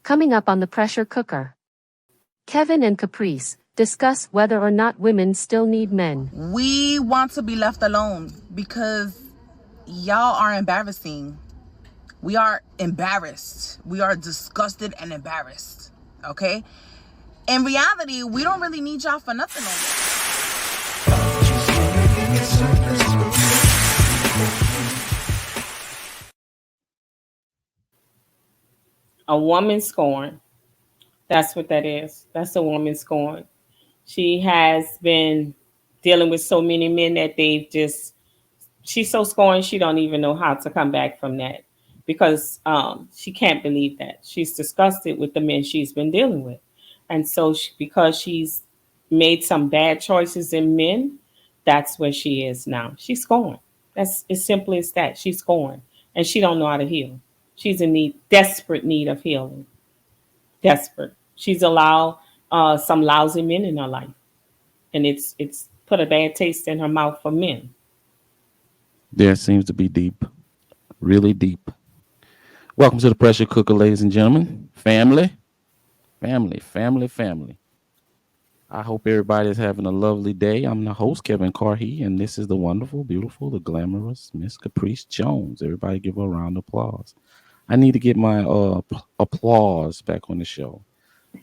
Coming up on the pressure cooker. Kevin and Caprice discuss whether or not women still need men. We want to be left alone because y'all are embarrassing. We are embarrassed. We are disgusted and embarrassed. Okay? In reality, we don't really need y'all for nothing no more. A woman scorned. That's what that is. That's a woman scorned. She has been dealing with so many men that she's so scorned she don't even know how to come back from that because she can't believe that. She's disgusted with the men she's been dealing with. And so because she's made some bad choices in men, that's where she is now. She's scorned. That's as simple as that. She's scorned. And she don't know how to heal. She's in desperate need of healing. Desperate. She's allowed some lousy men in her life. And it's put a bad taste in her mouth for men. There seems to be deep. Really deep. Welcome to the Pressure Cooker, ladies and gentlemen. Family. I hope everybody is having a lovely day. I'm the host, Kevin Carhee, and this is the wonderful, beautiful, the glamorous Miss Caprice Jones. Everybody give her a round of applause. I need to get my applause back on the show.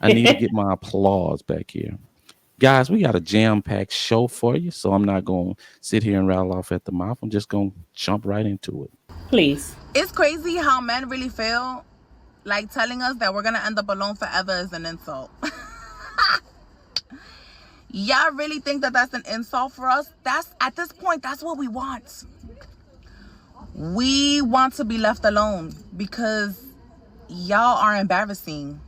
I need to get my applause back here. Guys, we got a jam-packed show for you, so I'm not going to sit here and rattle off at the mouth. I'm just going to jump right into it. Please. It's crazy how men really feel like telling us that we're going to end up alone forever is an insult. Y'all really think that that's an insult for us? At this point, that's what we want. We want to be left alone because y'all are embarrassing.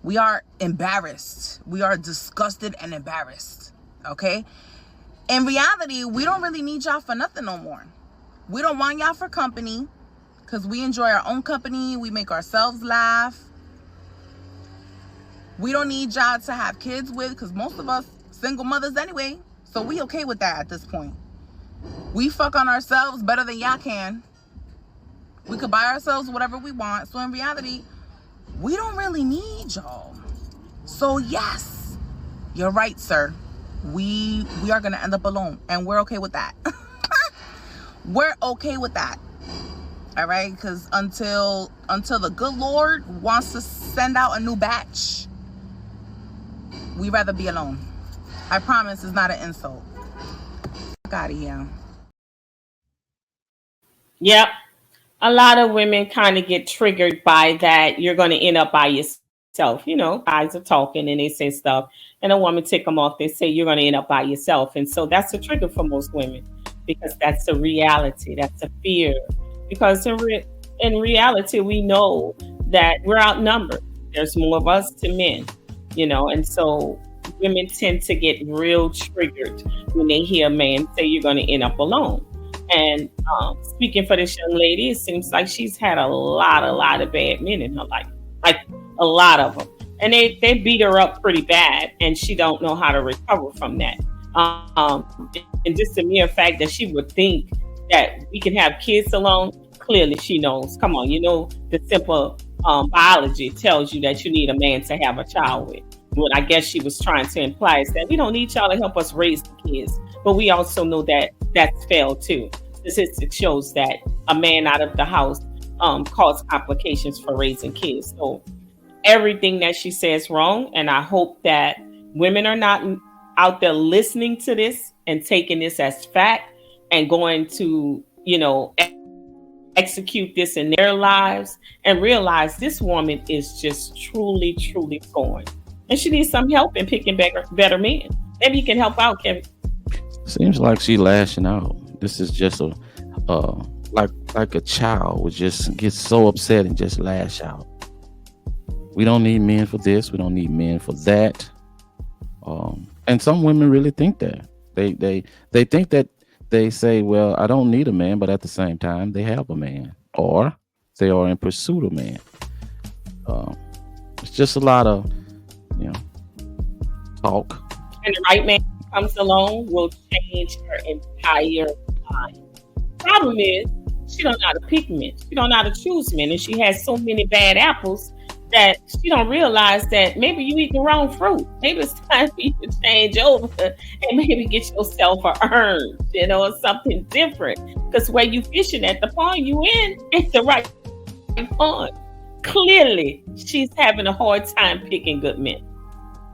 We are embarrassed. We are disgusted and embarrassed. Okay? In reality, we don't really need y'all for nothing no more. We don't want y'all for company because we enjoy our own company. We make ourselves laugh. We don't need y'all to have kids with because most of us single mothers anyway. So we okay with that at this point. We fuck on ourselves better than y'all can. We could buy ourselves whatever we want. So in reality, we don't really need y'all. So yes, you're right, sir. We are gonna end up alone, and we're okay with that. We're okay with that. All right, because until the good Lord wants to send out a new batch, we'd rather be alone. I promise it's not an insult. Fuck out of here. Yep. A lot of women kind of get triggered by that. You're going to end up by yourself. You know, guys are talking and they say stuff, and a woman tick them off. They say you're going to end up by yourself. And so that's a trigger for most women because that's a reality. That's a fear. Because in reality, we know that we're outnumbered. There's more of us to men, you know, and so women tend to get real triggered when they hear a man say you're going to end up alone. And speaking for this young lady, it seems like she's had a lot of bad men in her life, like a lot of them. And they beat her up pretty bad, and she don't know how to recover from that. And just the mere fact that she would think that we can have kids alone, clearly she knows. Come on, you know, the simple biology tells you that you need a man to have a child with. What I guess she was trying to imply is that we don't need y'all to help us raise the kids. But we also know that that's failed too. Statistics shows that a man out of the house causes complications for raising kids. So everything that she says wrong. And I hope that women are not out there listening to this and taking this as fact and going to, you know, execute this in their lives and realize this woman is just truly scorned. And she needs some help in picking better men. Maybe you can help out, Kevin. Seems like she lashing out. This is just like a child would just get so upset and just lash out. We don't need men for this. We don't need men for that. And some women really think that. They think that they say, well, I don't need a man, but at the same time, they have a man, or they are in pursuit of a man. It's just a lot of, you know, talk. And the right man comes along will change her entire life. Problem is, she don't know how to pick men. She don't know how to choose men, and she has so many bad apples that she don't realize that maybe you eat the wrong fruit. Maybe it's time for you to change over and maybe get yourself a urn, or something different. Because where you fishing at, the pond you in ain't the right pond. Clearly, she's having a hard time picking good men.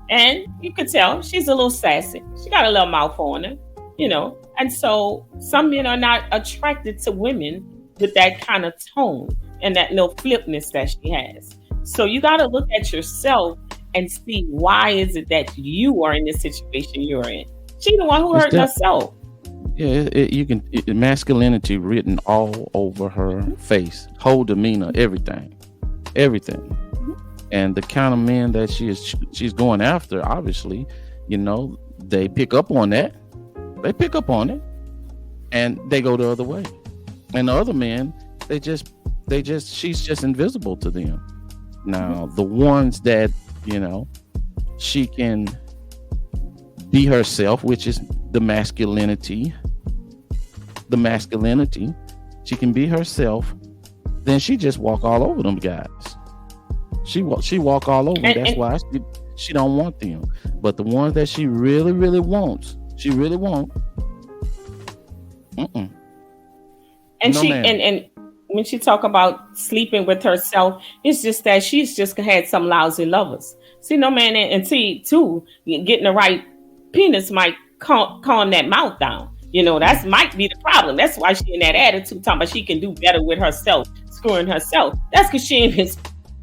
And you could tell she's a little sassy. She got a little mouth on her, And so some men are not attracted to women with that kind of tone and that little flipness that she has. So you got to look at yourself and see why is it that you are in this situation you're in. She's the one who hurt herself. Yeah, masculinity written all over her face, whole demeanor, everything. And the kind of men that she's going after, obviously, they pick up on that. They pick up on it, and they go the other way. And the other men, she's just invisible to them. Now, the ones that, she can be herself, which is the masculinity, she can be herself, then she just walk all over them guys. She walk all over. That's why she don't want them. But the ones that she really, really wants, And and when she talk about sleeping with herself, it's just that she's just had some lousy lovers. See, no man, and see too, getting the right penis might calm that mouth down. That might be the problem. That's why she in that attitude talking about she can do better with herself, screwing herself. That's because she ain't been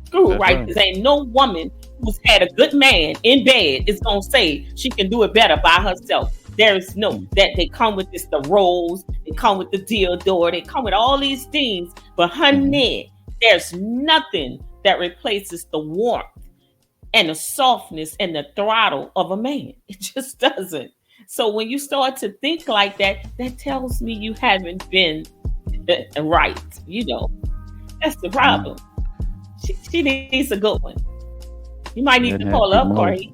screwed right. Because ain't no woman who's had a good man in bed is gonna say she can do it better by herself. There's no that they come with the rose, they come with the dildo, they come with all these things. But honey, there's nothing that replaces the warmth and the softness and the throttle of a man. It just doesn't. So when you start to think like that, that tells me you haven't been right. That's the problem. She needs a good one. You might need to call up, Corey.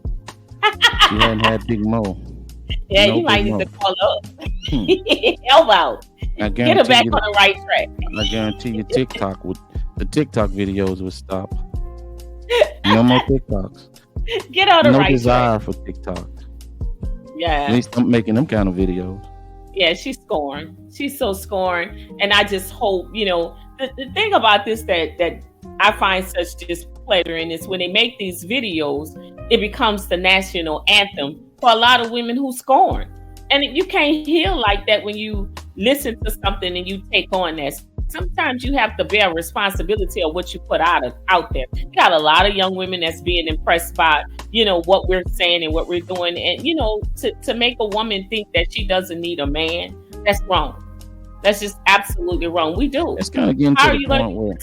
She hadn't had Big Mo. Yeah, you might need to call up. Help out. Get her back on the right track. I guarantee you the TikTok videos would stop. No more TikToks. Get on the right track. No desire for TikTok. Yeah. At least I'm making them kind of videos. Yeah, she's scorned. She's so scorned. And I just hope, the thing about this that I find such displeasure in is when they make these videos, it becomes the national anthem for a lot of women who scorn. And you can't heal like that when you listen to something and you take on that. Sometimes you have to bear responsibility of what you put out there. You got a lot of young women that's being impressed by, what we're saying and what we're doing. And, to make a woman think that she doesn't need a man, that's wrong. That's just absolutely wrong. We do. It's kind of getting to the point where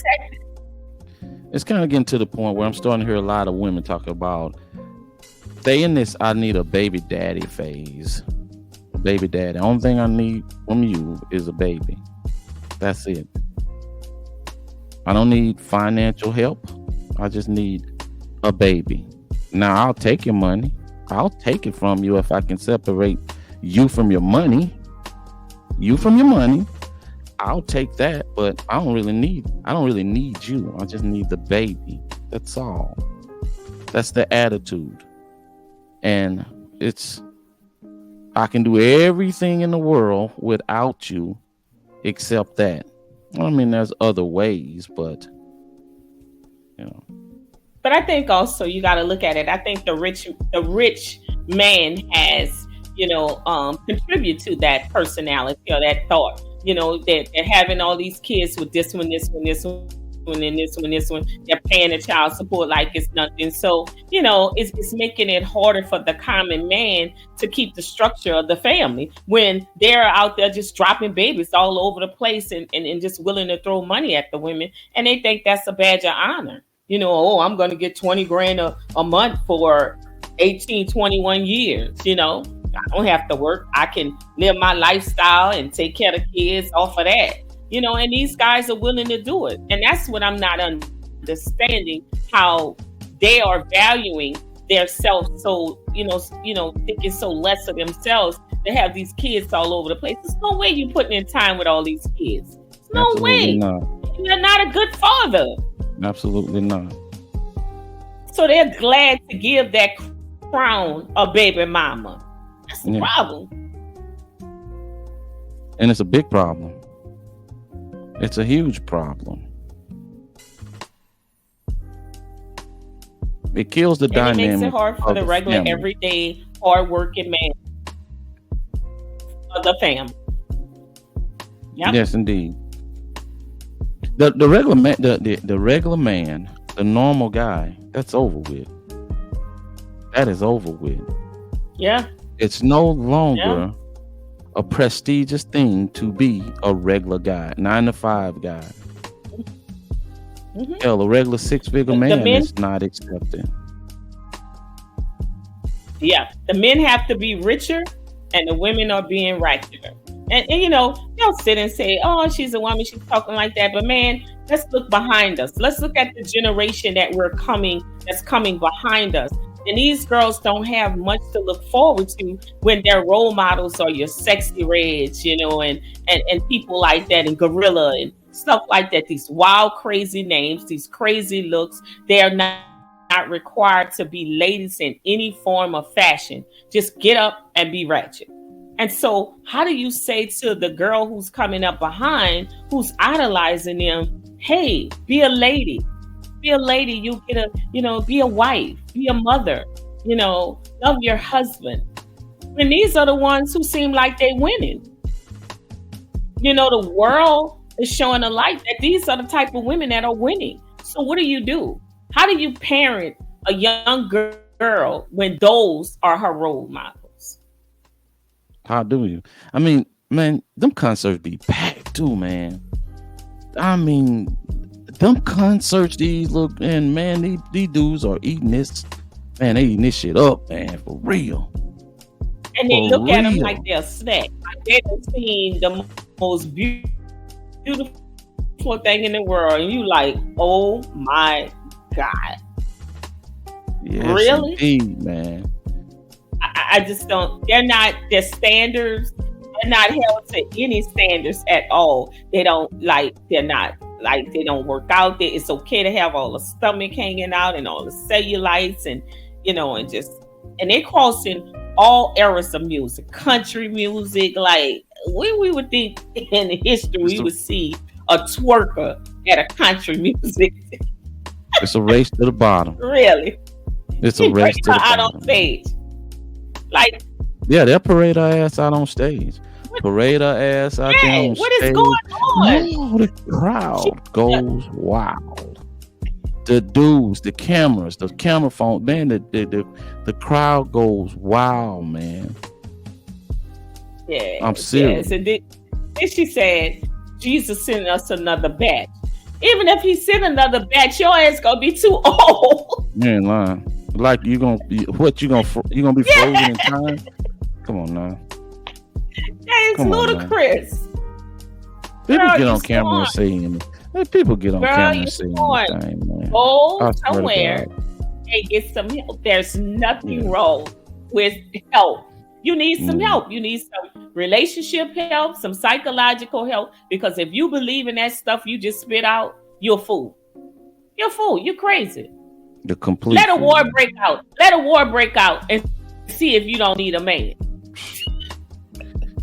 it's kind of getting to the point where I'm starting to hear a lot of women talk about they in this I need a baby daddy phase. Baby daddy. The only thing I need from you is a baby. That's it. I don't need financial help. I just need a baby. Now, I'll take your money. I'll take it from you if I can separate you from your money. I'll take that, but I don't really need you. I just need the baby. That's all. That's the attitude. And I can do everything in the world without you except that. I mean, there's other ways, but But I think also you got to look at it. I think the rich man has, contribute to that personality or that thought. That they're having all these kids with this one, and this one. They're paying the child support like it's nothing. So, it's making it harder for the common man to keep the structure of the family when they're out there just dropping babies all over the place and just willing to throw money at the women. And they think that's a badge of honor. I'm going to get 20 grand a month for 18, 21 years. I don't have to work. I can live my lifestyle and take care of the kids off of that. And these guys are willing to do it. And that's what I'm not understanding, how they are valuing their self so, thinking so less of themselves to have these kids all over the place. There's no way you're putting in time with all these kids. There's no way. Not. You're not a good father. Absolutely not. So they're glad to give that crown a baby mama. That's the problem. And it's a big problem. It's a huge problem. It kills the dynamic. It makes it hard for the regular, family. Everyday, hard-working man of the family. Yep. Yes, indeed. The regular man, the regular man, the normal guy, that's over with. That is over with. Yeah. It's no longer a prestigious thing to be a regular guy, 9-to-5 guy. Mm-hmm. Hell, a regular 6-figure man is not accepted. Yeah, the men have to be richer, and the women are being ratcheter. And you know, they'll sit and say, "Oh, she's a woman, she's talking like that." But man, let's look behind us. Let's look at the generation that's coming behind us. And these girls don't have much to look forward to when their role models are your Sexy Reds, you know, and people like that, and Gorilla and stuff like that. These wild, crazy names, these crazy looks. They are not required to be ladies in any form of fashion. Just get up and be ratchet. And so how do you say to the girl who's coming up behind, who's idolizing them, hey, be a lady. Be a lady, you get be a wife, be a mother, love your husband. And these are the ones who seem like they're winning. The world is showing a light that these are the type of women that are winning. So what do? How do you parent a young girl when those are her role models? How do you? I mean, man, them concerts be packed too, man. I mean, them concerts, these dudes are eating this, man, they eating this shit up, man, for real. And they look at them like they're a snack. Like they've seen the most beautiful thing in the world, and you like, oh my God. Yes, really? Indeed, man. I just don't, their standards, they're not held to any standards at all. They don't they don't work out. It's okay to have all the stomach hanging out and all the cellulites and they're crossing all eras of music, country music. Like we would think in the history we would see a twerker at a country music. It's a race to the bottom. Really? It's a race to the bottom. Out on stage. Like, yeah, they'll parade her ass out on stage. Parade her ass out there on what stage. Is going on? No, the crowd goes wild. The dudes, the cameras, the camera phone, man, the crowd goes wild, man. Yeah, I'm serious. Yes. And then she said, Jesus sent us another batch. Even if he sent another batch, your ass gonna be too old. You ain't lying. Like you gonna be frozen in time? Come on now. That is ludicrous. People get on camera and say anything. People get on camera and say anything, man. Go somewhere and get some help. There's nothing wrong with help. You need some help. You need some relationship help, some psychological help. Because if you believe in that stuff you just spit out, you're a fool. You're a fool. You're crazy. The complete. Let a war break out. Let a war break out and see if you don't need a man.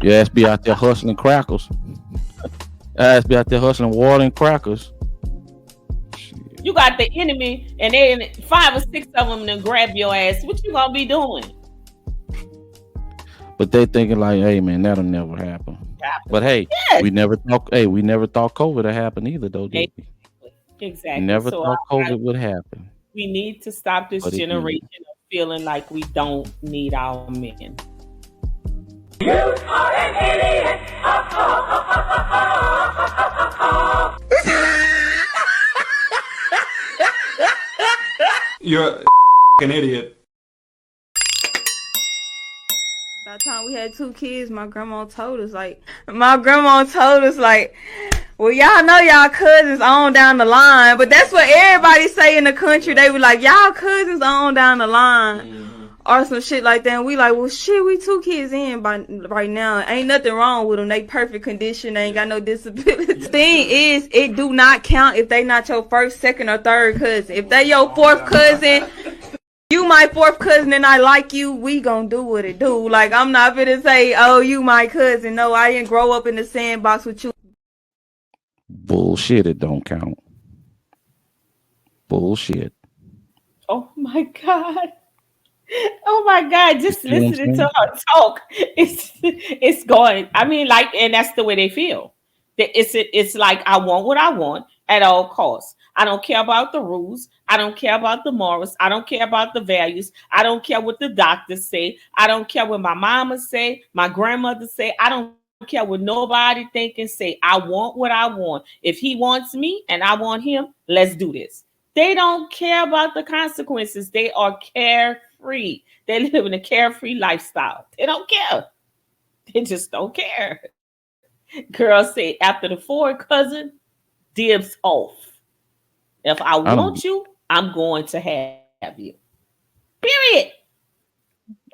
Your ass be out there hustling crackers. Ass be out there hustling water and crackers. Shit. You got the enemy, and then 5 or 6 of them to grab your ass. What you gonna be doing? But they thinking like, hey man, that'll never happen. But hey, we never thought COVID would happen either, though, did we? Exactly. Never thought COVID would happen. We need to stop this generation of feeling like we don't need our men. You are an idiot. You're an idiot. By the time we had 2 kids, my grandma told us, well, y'all know y'all cousins on down the line. But that's what everybody say in the country. They were like, y'all cousins on down the line. or some shit like that. And we like, well, shit, we 2 kids in by right now. Ain't nothing wrong with them. They perfect condition. They ain't got no disabilities. Thing is, it do not count if they not your first, second, or third cousin. If they your 4th cousin, you my 4th cousin and I like you, we gonna do what it do. Like, I'm not gonna say, oh, you my cousin. No, I didn't grow up in the sandbox with you. Bullshit, it don't count. Bullshit. Oh my God. Oh my God, just You know what I'm listening to saying? her talk, it's going. I mean, like, and that's the way they feel. It's like I want what I want at all costs. I don't care about the rules. I don't care about the morals. I don't care about the values. I don't care what the doctors say. I don't care what my mama say, my grandmother say. I don't care what nobody think and say. I want what I want. If he wants me and I want him, let's do this. They don't care about the consequences. They are carefree. They live in a carefree lifestyle. They don't care. They just don't care. Girls say after the 4th cousin, dibs off. If I I don't want you, I'm going to have you. Period.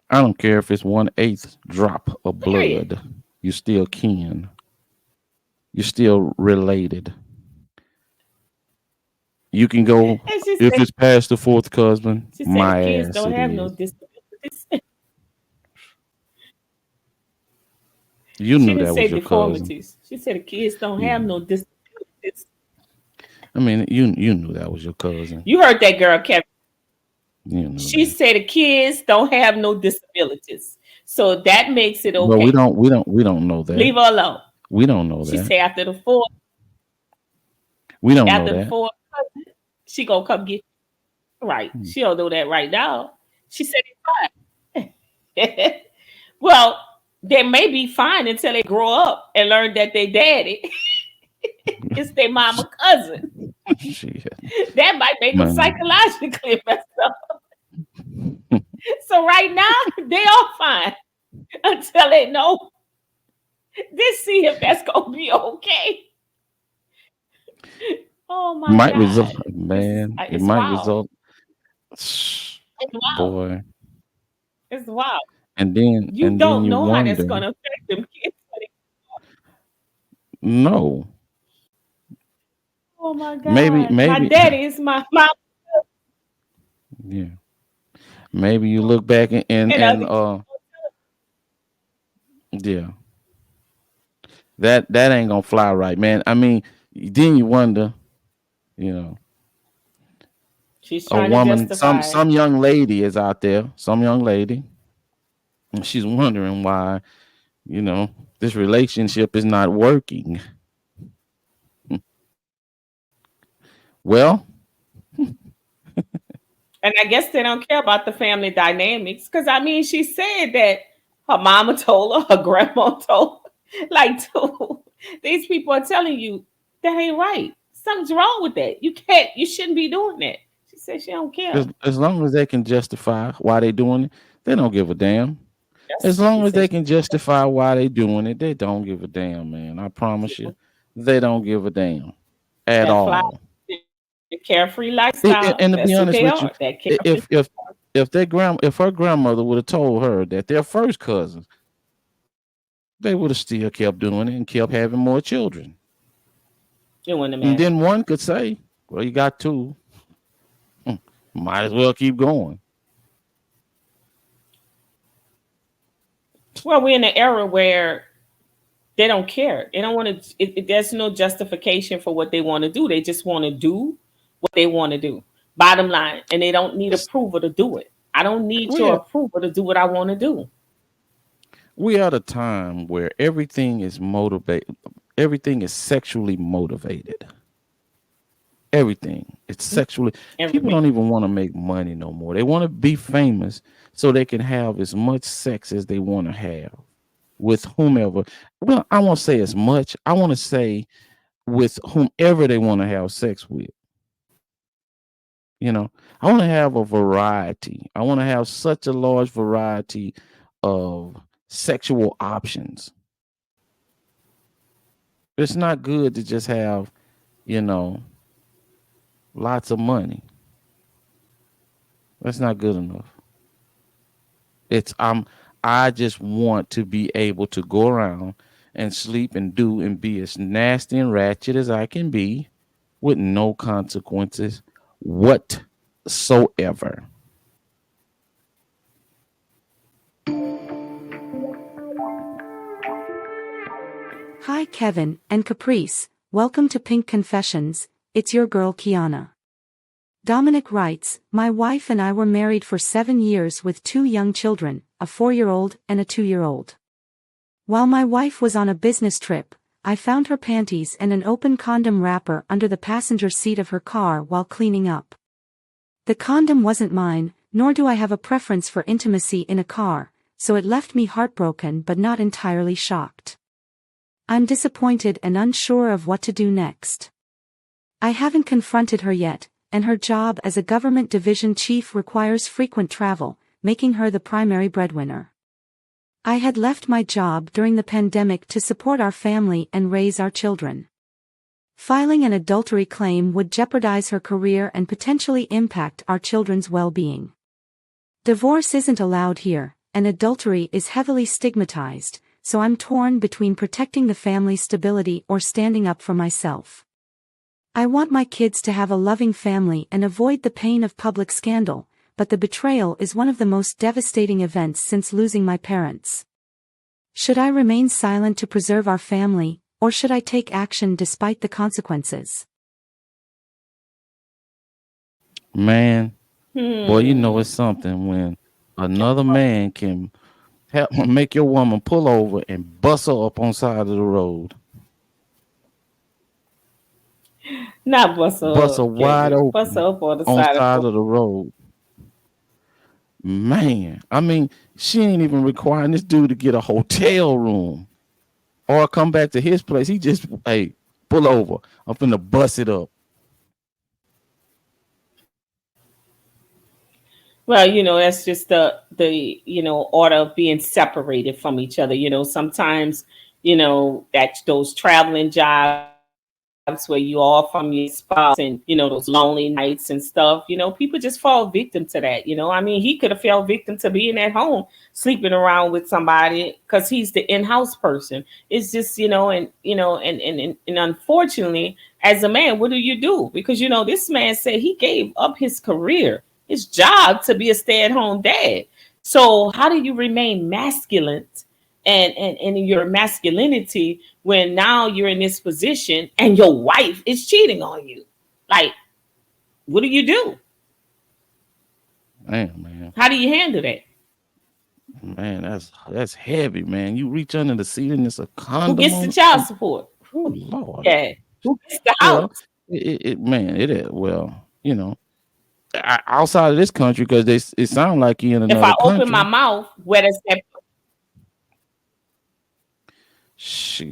I don't care if it's 1/8 drop of Period. blood. You still kin. You're still related. You can go And she if said, it's past the 4th cousin, she said the my kids ass don't it have no is. disabilities. You She knew didn't that was say your cousin. deformities. She said the kids don't have You, no disabilities. I mean, you knew that was your cousin. You heard that girl, Kevin. You knew She that. said the kids don't have no disabilities. So that makes it But we okay. don't we don't know that. Leave her alone. We don't know She that. said We don't know after the that. fourth cousin, she gonna come get you. Right. Hmm. She don't know that right now. She said it's fine. Well, they may be fine until they grow up and learn that they daddy is their mama cousin. Shit. That might make them Man. psychologically messed up. So right now, they are fine until they know. Let's see if that's gonna be okay. Oh my Might result, God. This is man. It it's might wild. result, It's wild. boy. It's wild. You And then don't you know how that's wonder, gonna affect them kids. no, Oh my maybe, God. My maybe, daddy is my mom yeah, maybe you look back and other kids. yeah, that ain't gonna fly right, man. I mean, then you wonder, you know, She's a trying to woman, justify it. some young lady is out there, some young lady, and she's wondering why, you know, this relationship is not working. Well, And I guess they don't care about the family dynamics. Cause I mean, she said that her mama told her, her grandma told her. Like, dude, these people are telling you that ain't right. Something's wrong with that. You shouldn't be doing that. She said she don't care. as long as they can justify why they doing it, they don't give a damn. As Yes, she long as said they she, can justify why they doing it, they don't give a damn, man. I promise you, they don't give a damn at that fly all. the carefree lifestyle. And to be That's who honest they with you, are. That carefree. if her grandmother would have told her that they're first cousins, they would have still kept doing it and kept having more children. It wouldn't And matter. then one could say, "Well, you got two, might as well keep going." Well, we're in an era where they don't care. They don't want to. There's no justification for what they want to do. They just want to do what they want to do. Bottom line, and they don't need It's, approval to do it. I don't need we your at approval to do what I want to do. we at a time where everything is motivated. Everything is sexually motivated. Everything. It's sexually. People Everything. don't even want to make money no more. They want to be famous so they can have as much sex as they want to have with whomever. Well, I won't say as much. I want to say with whomever they want to have sex with. You know, I want to have a variety. I want to have such a large variety of sexual options. It's not good to just have, you know, lots of money. That's not good enough. I just want to be able to go around and sleep and do and be as nasty and ratchet as I can be with no consequences whatsoever. Hi, Kevin and Caprice. Welcome to Pink Confessions. It's your girl, Kiana. Dominic writes, my wife and I were married for 7 years with 2 young children, a 4-year-old and a 2-year-old. While my wife was on a business trip, I found her panties and an open condom wrapper under the passenger seat of her car while cleaning up. The condom wasn't mine, nor do I have a preference for intimacy in a car, so it left me heartbroken but not entirely shocked. I'm disappointed and unsure of what to do next. I haven't confronted her yet, and her job as a government division chief requires frequent travel, making her the primary breadwinner. I had left my job during the pandemic to support our family and raise our children. Filing an adultery claim would jeopardize her career and potentially impact our children's well-being. Divorce isn't allowed here, and adultery is heavily stigmatized, so I'm torn between protecting the family's stability or standing up for myself. I want my kids to have a loving family and avoid the pain of public scandal, but the betrayal is one of the most devastating events since losing my parents. Should I remain silent to preserve our family, or should I take action despite the consequences? Man, boy, you know it's something when another man can help make your woman pull over and bust her up on side of the road. Not bust Bust her up, wide Kevin. Bust open up on the on side of side the of the road. Man, I mean, she ain't even requiring this dude to get a hotel room or come back to his place. He just, hey, pull over. I'm finna bust it up. Well, that's just the order of being separated from each other. Sometimes, that those traveling jobs where you are from your spouse and, those lonely nights and stuff, people just fall victim to that. I mean, he could have fell victim to being at home, sleeping around with somebody because he's the in-house person. It's just, and unfortunately, as a man, what do? Because, this man said he gave up his career, his job to be a stay-at-home dad. So how do you remain masculine and in your masculinity when now you're in this position and your wife is cheating on you? Like, what do? Man. How do you handle that? Man, that's heavy, man. You reach under the seat and it's a Who condom gets the on. child support? Oh Lord. Yeah. Who gets the Well, house? it is. Well, outside of this country, because it sounds like you in If I another open my country. mouth, where does that Shit.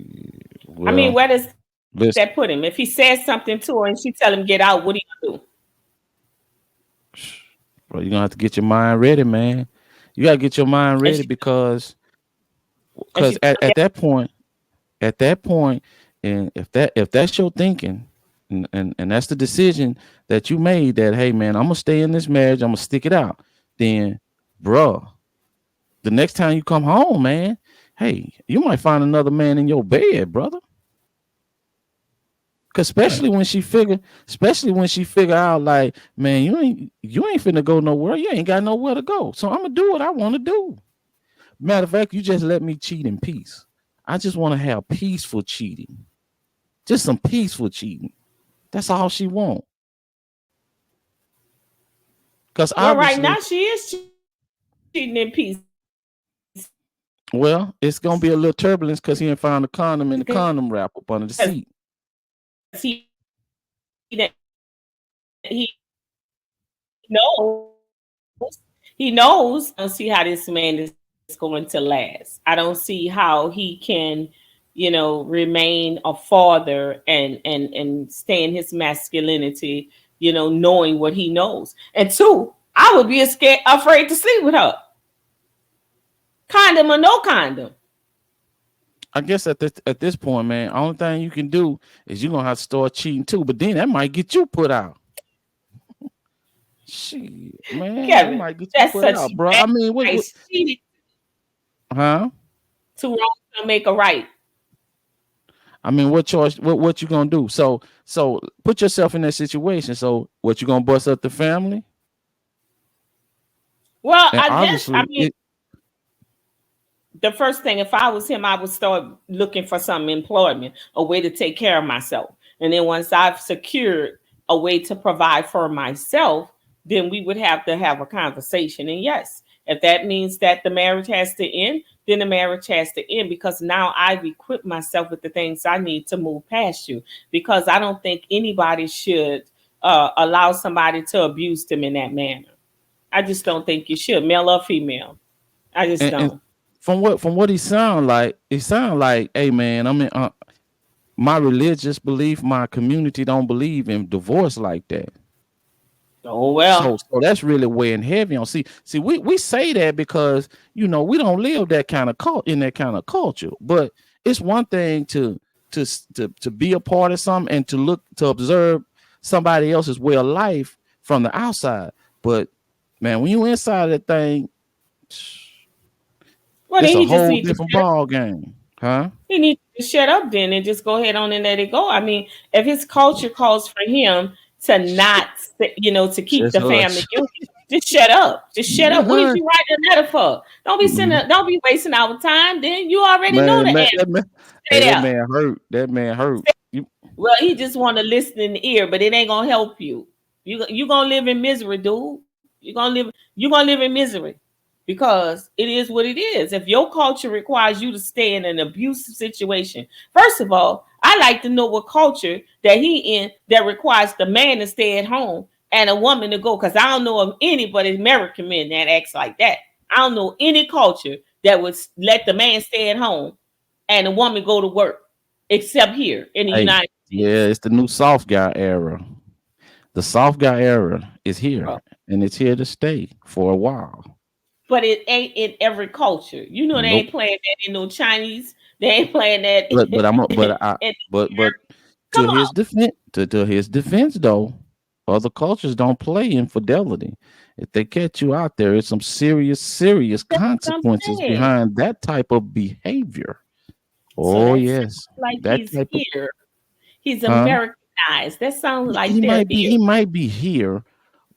I mean, Well, where does listen, that put him? If he says something to her and she tell him get out, what do you do? bro, you're gonna have to get your mind ready, man. You gotta get your mind And ready she because and she tell him at that point, and if that's your thinking, and that's the decision that you made, that hey man, I'm gonna stay in this marriage, I'm gonna stick it out, then bruh, the next time you come home, man, hey, you might find another man in your bed, brother. Cause especially when she figure out like, man, you ain't finna go nowhere. You ain't got nowhere to go. So I'm gonna do what I want to do. Matter of fact, you just let me cheat in peace. I just want to have peaceful cheating. Just some peaceful cheating. That's all she want. Cause well, right obviously, now she is cheating in peace well, it's gonna be a little turbulence because he ain't found a condom in the because condom wrap up under the seat. he he knows he knows. I don't see how this man is going to last. I don't see how he can, remain a father and stay in his masculinity, knowing what he knows. And two, I would be afraid to sleep with her. Condom or no condom. I guess at this point, man, only thing you can do is you're gonna have to start cheating too. But then that might get you put out. Shit, man, I Kevin, might get you that's put such out, bro. bad I mean, advice. huh? Two wrongs don't make a right. I mean, what choice? What you gonna do? So put yourself in that situation. So what you gonna bust up the family? Well, And I guess, I obviously, mean, the first thing, if I was him, I would start looking for some employment, a way to take care of myself. And then once I've secured a way to provide for myself, then we would have to have a conversation. And yes, if that means that the marriage has to end, then the marriage has to end, because now I've equipped myself with the things I need to move past you. Because I don't think anybody should allow somebody to abuse them in that manner. I just don't think you should, male or female. I just and don't. from what he sound like, hey man, I mean, my religious belief, my community don't believe in divorce like that. Oh So well. that's really weighing heavy on. See, we say that because we don't live that kind of in that kind of culture. But it's one thing to be a part of something and to observe somebody else's way of life from the outside. But man, when you inside that thing, Well, it's then a he just whole needs to different shut up. ball game, huh? He needs to shut up then and just go ahead on and let it go. I mean, if his culture calls for him to not, to keep Just the family hush. unit, just shut up. Just shut up. What is Hush. you writing a letter for? Don't be wasting our time. Then you already know the Man, answer. that man, Stay hey, that there. man hurt. That man hurt. You, Well, he just want to listen in the ear, but it ain't gonna help you. You gonna live in misery, dude. You gonna live in misery, because it is what it is. If your culture requires you to stay in an abusive situation, first of all, I like to know what culture that he in that requires the man to stay at home and a woman to go. Because I don't know of anybody, American men, that acts like that. I don't know any culture that would let the man stay at home and the woman go to work, except here in the hey, United yeah, States. it's the new soft guy era. The soft guy era is here, Bro. and it's here to stay for a while. But it ain't in every culture. You know they ain't Nope. playing that in no Chinese. They ain't playing that But I'm but I in, but come on. to his defense though, other cultures don't play infidelity. If they catch you out there, it's some serious That's what I'm consequences saying. behind that type of behavior. So Oh that sounds yes, like that he's type of here. He's huh? Americanized. That sounds like He they're might be here. he might be here,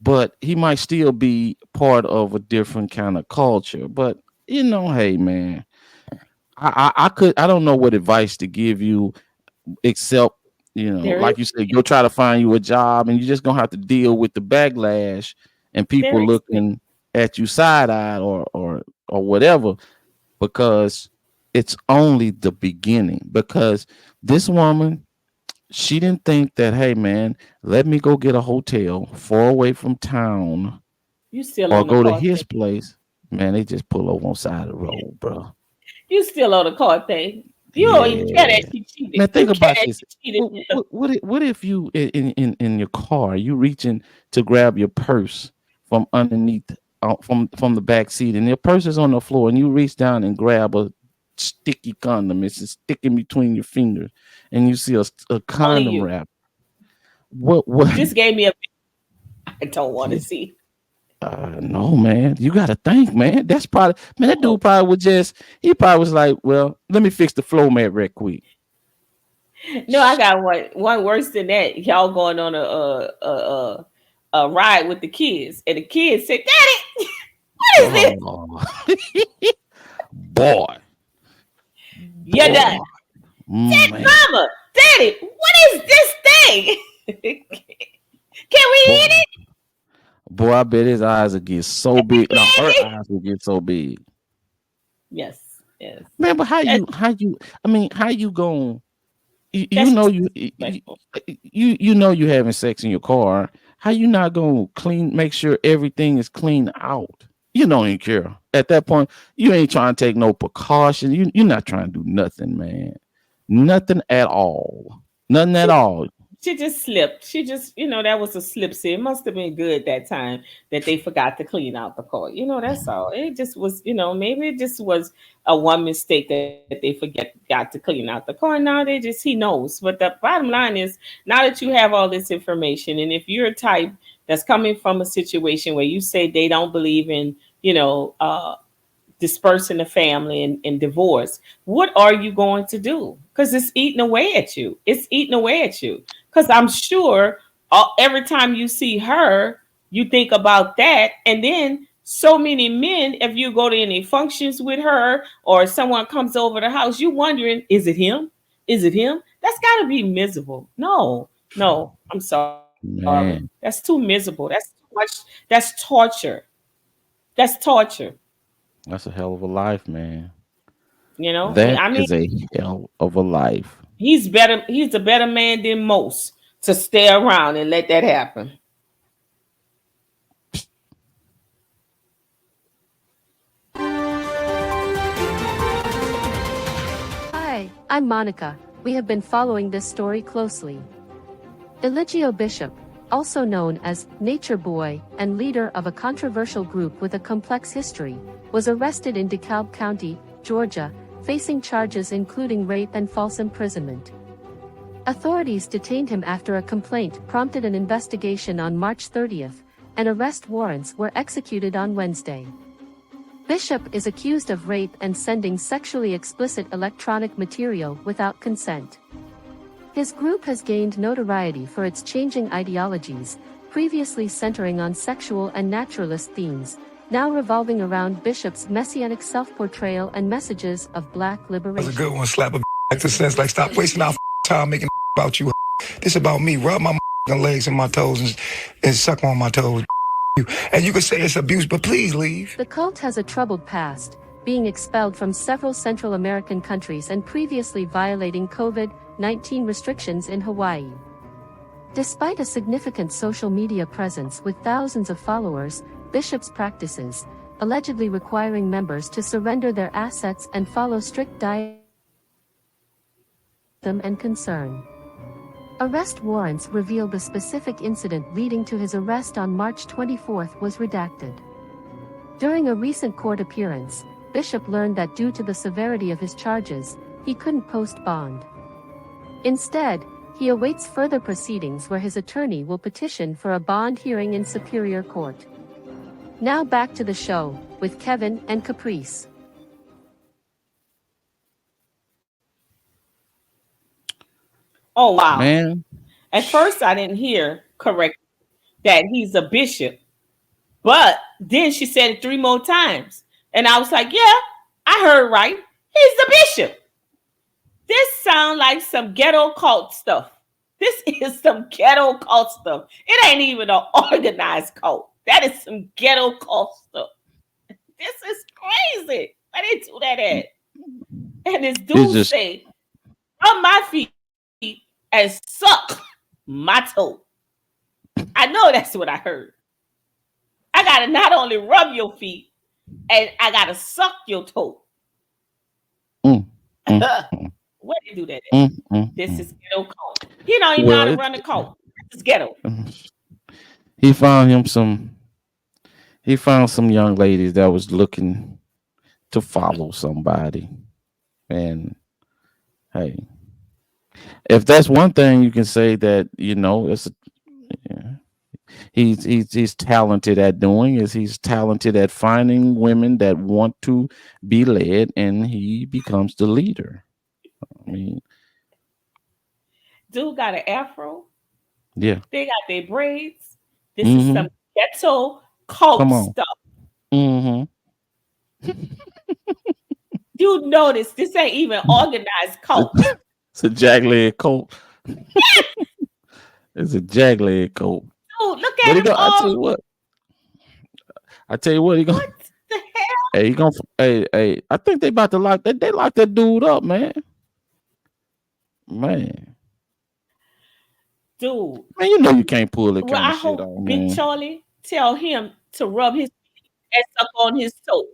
but he might still be part of a different kind of culture. But hey man, I don't know what advice to give you except There is like you said, go try to find you a job, and you're just gonna have to deal with the backlash and there people is looking at you side eyed or whatever, because it's only the beginning. Because this woman, she didn't think that, hey man, let me go get a hotel far away from town you still or on the go to car his thing. place. Man, they just pull over on side of the road, bro. You still on the car thing. You don't even care Yeah. that she cheated. Man, You think care about that this. she cheated with the What if you in your car, you reaching to grab your purse from underneath from the back seat, and your purse is on the floor, and you reach down and grab a sticky condom. It's just sticking between your fingers, and you see a only condom you. wrap. What? You just gave me a I don't want to see. No, man. You gotta think, man. That's probably man. That Oh, dude probably was he probably was like, well, let me fix the floor mat real quick. no, I got one worse than that. Y'all going on a ride with the kids, and the kids said, "Daddy, what is this?" Oh, boy, You're done. boy, man, Mama, Daddy, what is this thing? Can we boy, eat it? boy. I bet his eyes will get so big. No, her eyes will get so big, Yes, yes. man. But That's, I mean, how you going? You that's know disrespectful. you know you having sex in your car. How you not gonna make sure everything is clean out? You don't even care. At that point, you ain't trying to take no precaution. You're not trying to do nothing, man. Nothing at all. Nothing at She all. she just slipped. She just, that was a slip. See, it must have been good that time that they forgot to clean out the car. That's all. It just was, maybe it just was a one mistake that they got to clean out the car. Now he knows. But the bottom line is, now that you have all this information, and if you're a type that's coming from a situation where you say they don't believe in, dispersing the family and divorce, what are you going to do? Because it's eating away at you. It's eating away at you. Because I'm sure every time you see her, you think about that. And then so many men, if you go to any functions with her or someone comes over the house, you wondering, is it him? Is it him? That's got to be miserable. No, I'm sorry. Man, That's too miserable. That's too much. That's torture. That's torture. that's a hell of a life, man. And That I mean, is a hell of a life. he's better. He's a better man than most to stay around and let that happen. Hi, I'm Monica. We have been following this story closely. Eligio Bishop, also known as Nature Boy and leader of a controversial group with a complex history, was arrested in DeKalb County, Georgia, facing charges including rape and false imprisonment. Authorities detained him after a complaint prompted an investigation on March 30th, and arrest warrants were executed on Wednesday. Bishop is accused of rape and sending sexually explicit electronic material without consent. His group has gained notoriety for its changing ideologies, previously centering on sexual and naturalist themes, now revolving around Bishop's messianic self-portrayal and messages of black liberation. That's a good one. Slap a back to sense. Like, stop wasting our time making about you. This about me. Rub my legs and my toes and suck on my toes. And you can say it's abuse, but please leave. The cult has a troubled past, being expelled from several Central American countries and previously violating COVID-19 restrictions in Hawaii. Despite a significant social media presence with thousands of followers, Bishop's practices, allegedly requiring members to surrender their assets and follow strict diet and concern. Arrest warrants reveal the specific incident leading to his arrest on March 24th was redacted. During a recent court appearance, Bishop learned that due to the severity of his charges, he couldn't post bond. Instead, he awaits further proceedings where his attorney will petition for a bond hearing in Superior Court. Now back to the show, with Kevin and Caprice. Oh, wow. Man, At first, I didn't hear correctly that he's a bishop. But then she said it 3 more times. And I was like, yeah, I heard right. He's the bishop. This sounds like some ghetto cult stuff. This is some ghetto cult stuff. It ain't even an organized cult. That is some ghetto cult stuff. This is crazy. Where they do that at? And this dude say, rub my feet and suck my toe. I know that's what I heard. I gotta not only rub your feet, and I gotta suck your toe. Where they do that at? This is ghetto cult. He don't even know how to run a cult. This is ghetto. He found some young ladies that was looking to follow somebody. And hey, if that's one thing you can say that, he's talented at doing, is he's talented at finding women that want to be led, and he becomes the leader. I mean, dude got an afro. Yeah. They got their braids. This is some ghetto cult stuff. You notice this ain't even organized cult. It's a jagged cult. It's a jagged cult. Dude, look at him. I tell you what, he gonna. What the hell? Hey, he gonna. Hey, I think they about to lock that. They lock that dude up, man. Dude, man, you know you can't pull that well, kind I of hope shit on, Big man. Charlie tell him to rub his feet and suck on his toe.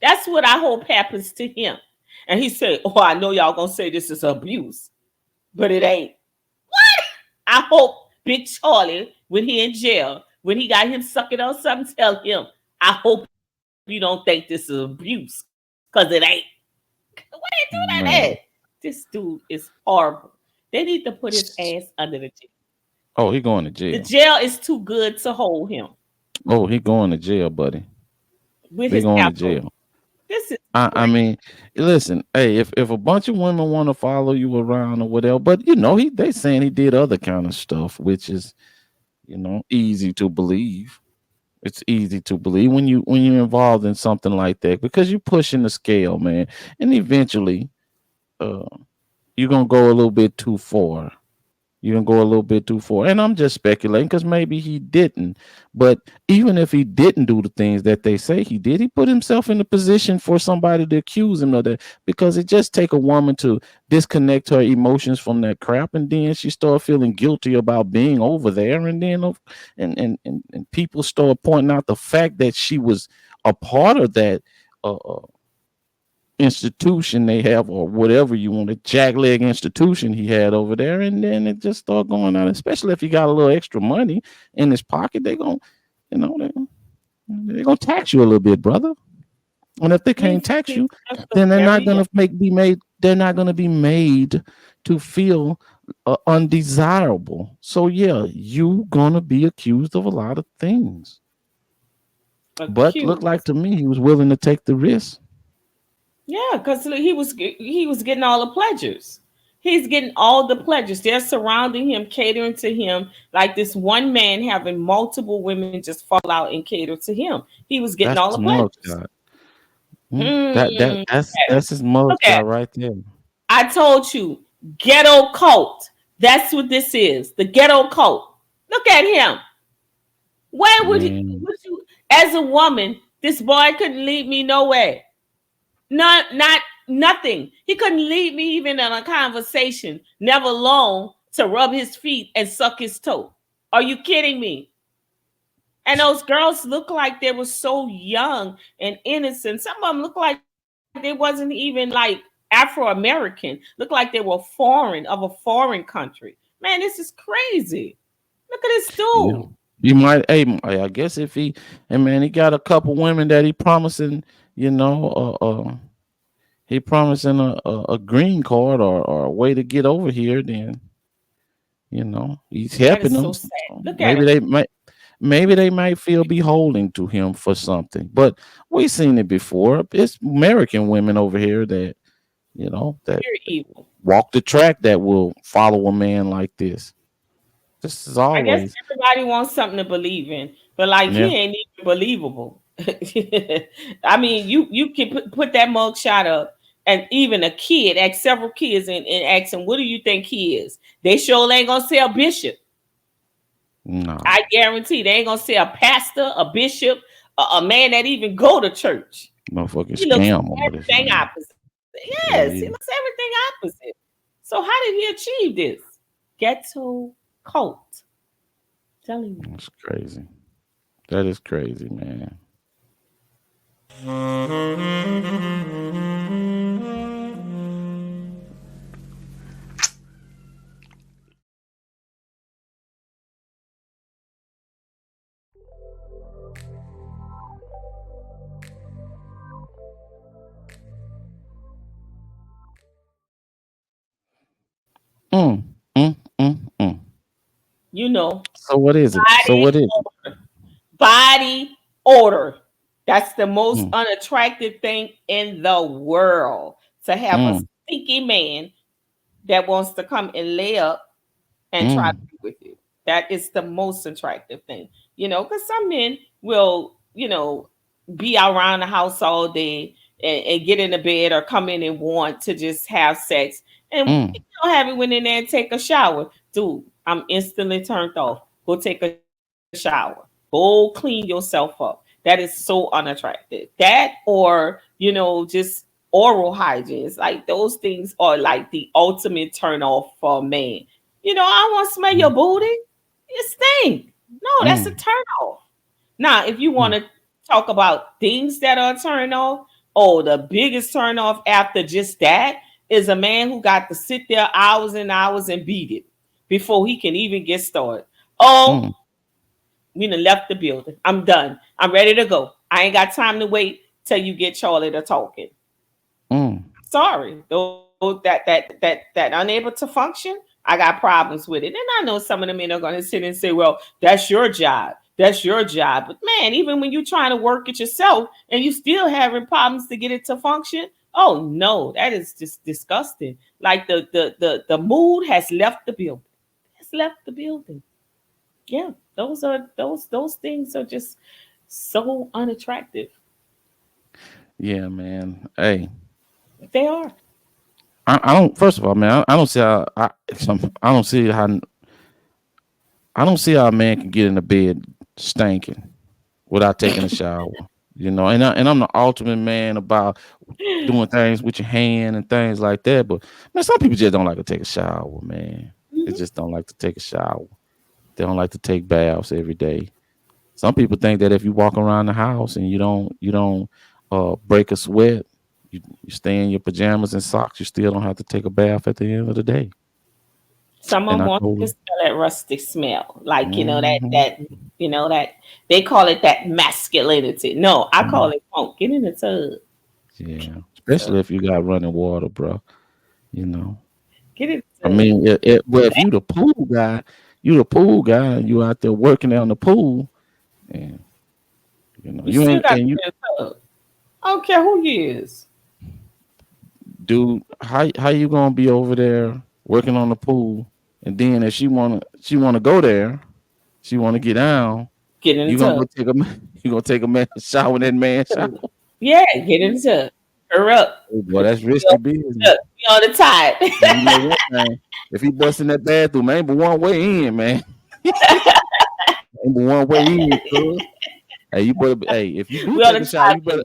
That's what I hope happens to him. And he said, "Oh, I know y'all gonna say this is abuse, but it ain't." What? I hope Big Charlie, when he in jail, when he got him sucking on something, tell him, "I hope you don't think this is abuse, cause it ain't." Why they do that? This dude is horrible. They need to put his ass under the jail. Oh, he going to The jail. jail is too good to hold him Oh, he going to jail, buddy. with He his going to afro. jail. This is I crazy. mean, listen, hey, if a bunch of women want to follow you around or whatever, but you know, they saying he did other kind of stuff, which is, you know, easy to believe. It's easy to believe when you're involved in something like that because you're pushing the scale, man, and eventually, uh, you're gonna go a little bit too far. You can go a little bit too far. And I'm just speculating because maybe he didn't. But even if he didn't do the things that they say he did, he put himself in a position for somebody to accuse him of that because it just take a woman to disconnect her emotions from that crap. And then she start feeling guilty about being over there. And then and people start pointing out the fact that she was a part of that institution they have or whatever you want, a jackleg institution he had over there, and then it just start going on, especially if you got a little extra money in his pocket. They gonna, you know, they're gonna tax you a little bit, brother. And if they can't tax He's you, just a then they're not very young. gonna be made, they're not gonna be made to feel undesirable. So yeah, you gonna be accused of a lot of things, but look like Accused. to me he was willing to take the risk. Yeah, because he was getting all the pleasures. He's getting all the pleasures. They're surrounding him, catering to him, like this one man having multiple women just fall out and cater to him. He was getting That's all his the pleasures. mugshot. Hmm. That's his Look at, mugshot right there. I told you, ghetto cult. That's what this is. The ghetto cult. Look at him. Where Man, would you, as a woman, this boy couldn't lead me nowhere. Not nothing. He couldn't lead me even in a conversation, never alone to rub his feet and suck his toe. Are you kidding me? And those girls look like they were so young and innocent. Some of them look like they wasn't even like Afro-American. Look like they were foreign of a foreign country. Man, this is crazy. Look at this yeah. dude. You might, hey, I guess if he, and man, he got a couple women that he promising, you know, he promising a green card or a way to get over here. Then you know he's That helping is them. so sad. So Look at him. maybe they might feel beholden to him for something. But we've seen it before. It's American women over here that you know that Very evil. walk the track that will follow a man like this. This is I guess always, everybody wants something to believe in, but like yeah. he ain't even believable. I mean, you can put that mug shot up, and even a kid, ask several kids and ask them, "What do you think he is?" They sure ain't gonna say a bishop. No, I guarantee they ain't gonna say a pastor, a bishop, a man that even go to church. motherfucking He looks scam over this everything man. opposite. Yeah, Yes, he yeah. looks everything opposite. So how did he achieve this? Ghetto cult. Telling you. That's crazy. That is crazy, man. Mm, mm. You know, So what is it? So body what is it? odor. Body odor. That's the most Mm, unattractive thing in the world. To have a mm, stinky man that wants to come and lay up and try to mm, be with you. That is the most attractive thing. You know, because some men will, be around the house all day and get in the bed or come in and want to just have sex. And you mm, don't have it went in there and take a shower. Dude, I'm instantly turned off. Go take a shower. Go clean yourself up. That is so unattractive. That or, just oral hygiene. It's like those things are like the ultimate turn off for a man. I want to smell your mm, booty. It stink. No, that's a mm, turn off. Now, if you want mm, to talk about things that are a turn off, oh, the biggest turn off after just that is a man who got to sit there hours and hours and beat it before he can even get started. Oh, mm, we done left the building. I'm done. I'm ready to go. I ain't got time to wait till you get Charlie to talking. mm. Sorry, those that unable to function. I got problems with it. And I know some of the men are going to sit and say, well, that's your job. That's your job. But man, even when you're trying to work it yourself and you still having problems to get it to function, oh no, that is just disgusting. Like the mood has left the building. It's left the building. Yeah, those things are just so unattractive. Yeah, man. Hey, They are. I don't. First of all, man, I don't see how I don't see how a man can get in the bed stinking without taking a shower. And I'm the ultimate man about doing things with your hand and things like that. But man, some people just don't like to take a shower, man. They just don't like to take a shower. They don't like to take baths every day. Some people think that if you walk around the house and you don't break a sweat, you stay in your pajamas and socks, you still don't have to take a bath at the end of the day. And Someone I wants told to her, smell that rustic smell, like mm-hmm, that they call it that masculinity. No, I call mm, it funk. Get in the tub. yeah, So especially if you got running water, bro. You know, get in I the tub. mean, well, if you the pool guy, and you out there working out in the pool, and You you still ain't got to and you get in the tub. I don't care who you is. dude, how you gonna be over there working on the pool, and then if she wanna go there, she wanna get down, Get in the you gonna go tub. take a you gonna take a man shower in that man shower. Yeah, get in the tub. Hurry up. Oh boy, 'Cause that's we risky business. on the tide. And you know one thing, if he bust in that bathroom, ain't but one way in, man. Ain't but one way in, cuz. Hey, if you do We on take the a shower, tide, you baby.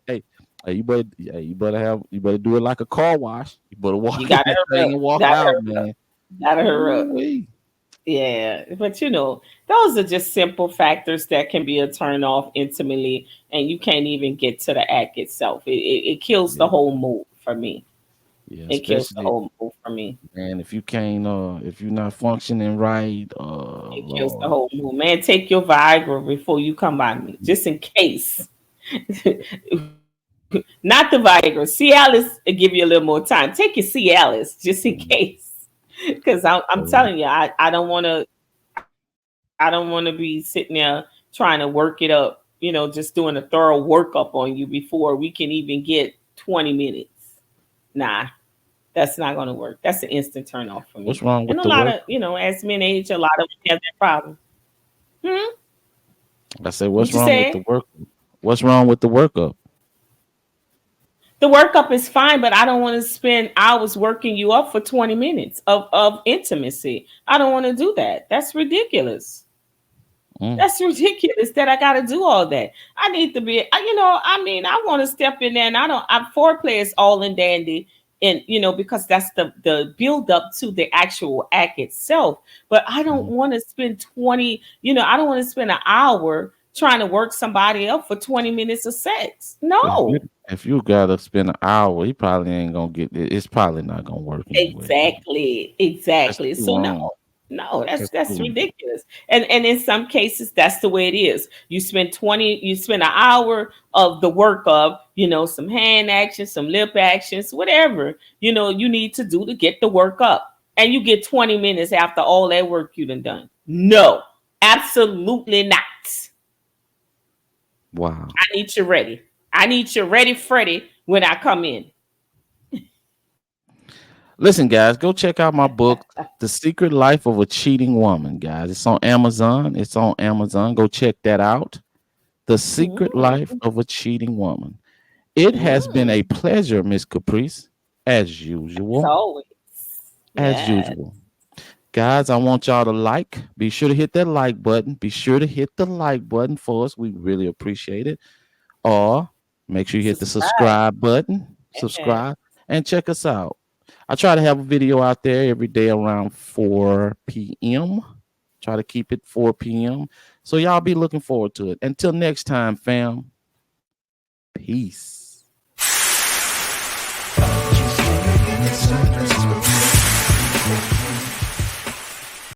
better you better do it like a car wash. You better You walk in gotta that hurry thing up. and walk Gotta out, hurry up. man. Gotta hurry up. Ooh-wee. Yeah, but those are just simple factors that can be a turn off intimately, and you can't even get to the act itself. It kills the Yeah, whole mood for me. yeah, It kills the especially whole mood for me. man, if you're not functioning right, It kills the Lord. whole mood. Man, take your Viagra before you come by me, just in case. Not the Viagra. Cialis will give you a little more time. Take your Cialis just in Mm, case. Because I'm so, telling you, I don't want to be sitting there trying to work it up, just doing a thorough workup on you before we can even get 20 minutes. Nah, that's not going to work. That's an instant turn off for what's me. wrong And with a the lot work? of, as men age, a lot of them have that problem. Hmm? I said, what's What you wrong with the say? work? What's wrong with the workup? The workup is fine, but I don't want to spend hours working you up for 20 minutes of intimacy. I don't want to do that. That's ridiculous. Mm, That's ridiculous that I got to do all that. I need to be, I want to step in there and I'm foreplay is all in dandy. And, because that's the build up to the actual act itself. But I don't mm. want to spend I don't want to spend an hour trying to work somebody up for 20 minutes of sex. If you No. if you gotta spend an hour, he probably ain't gonna get it. It's probably not gonna work anyway, man. Exactly. That's Exactly. too So no, long. no, That's that's too long. ridiculous. And in some cases, that's the way it is. You spend an hour of the work of, some hand actions, some lip actions, whatever, you need to do to get the work up. And you get 20 minutes after all that work you done. No, absolutely not. Wow. I need you ready. I need you ready, Freddie, when I come in. Listen, guys, go check out my book, The Secret Life of a Cheating Woman, guys. It's on Amazon. It's on Amazon. Go check that out. The Secret Life Mm, of a Cheating Woman. It has been mm. a pleasure, Miss Caprice, as As usual. always. As Yeah. usual. Guys, I want y'all to like. Be sure to hit that like button. Be sure to hit the like button for us. We really appreciate it. Or make sure you hit the Subscribe. subscribe button. Yeah. Subscribe and check us out. I try to have a video out there every day around 4 p.m. Try to keep it 4 p.m. So y'all be looking forward to it. Until next time, fam. Peace.